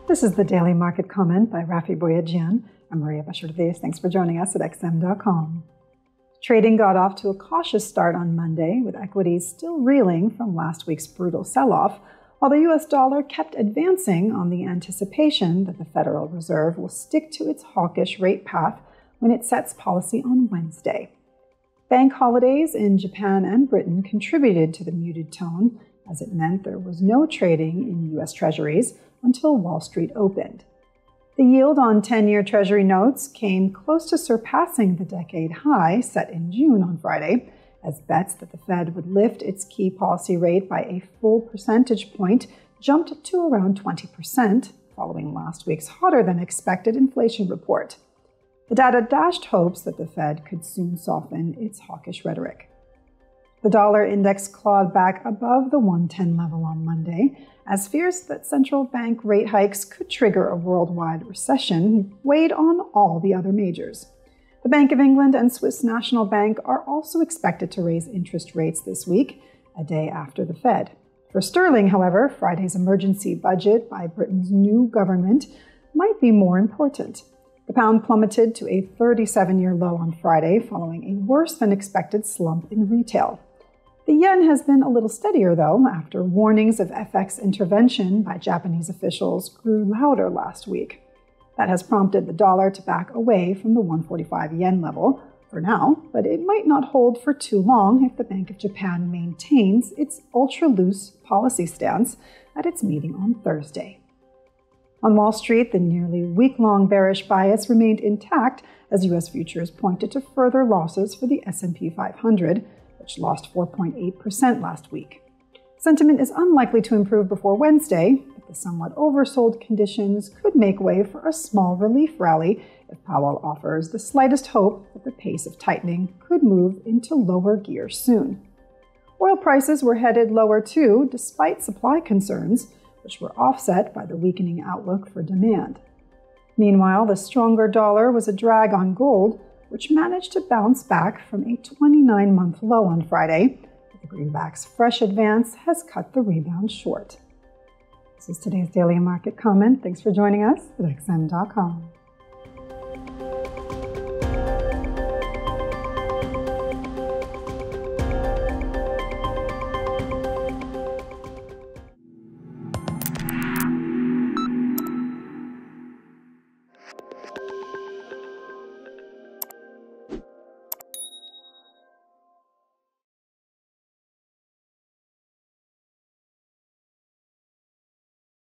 This is the Daily Market Comment by Rafi Boyadjian. I'm Maria Bashir. Thanks for joining us at XM.com. Trading got off to a cautious start on Monday, with equities still reeling from last week's brutal sell-off, while the U.S. dollar kept advancing on the anticipation that the Federal Reserve will stick to its hawkish rate path when it sets policy on Wednesday. Bank holidays in Japan and Britain contributed to the muted tone, as it meant there was no trading in U.S. Treasuries until Wall Street opened. The yield on 10-year Treasury notes came close to surpassing the decade high set in June on Friday, as bets that the Fed would lift its key policy rate by a full percentage point jumped to around 20%, following last week's hotter-than-expected inflation report. The data dashed hopes that the Fed could soon soften its hawkish rhetoric. The dollar index clawed back above the 110 level on Monday, as fears that central bank rate hikes could trigger a worldwide recession weighed on all the other majors. The Bank of England and Swiss National Bank are also expected to raise interest rates this week, a day after the Fed. For sterling, however, Friday's emergency budget by Britain's new government might be more important. The pound plummeted to a 37-year low on Friday, following a worse-than-expected slump in retail. The yen has been a little steadier, though, after warnings of FX intervention by Japanese officials grew louder last week. That has prompted the dollar to back away from the 145 yen level for now, but it might not hold for too long if the Bank of Japan maintains its ultra-loose policy stance at its meeting on Thursday. On Wall Street, the nearly week-long bearish bias remained intact as U.S. futures pointed to further losses for the S&P 500, which lost 4.8% last week. Sentiment is unlikely to improve before Wednesday, but the somewhat oversold conditions could make way for a small relief rally if Powell offers the slightest hope that the pace of tightening could move into lower gear soon. Oil prices were headed lower too, despite supply concerns, which were offset by the weakening outlook for demand. Meanwhile, the stronger dollar was a drag on gold, which managed to bounce back from a 29-month low on Friday. The greenback's fresh advance has cut the rebound short. This is today's Daily Market Comment. Thanks for joining us at XM.com.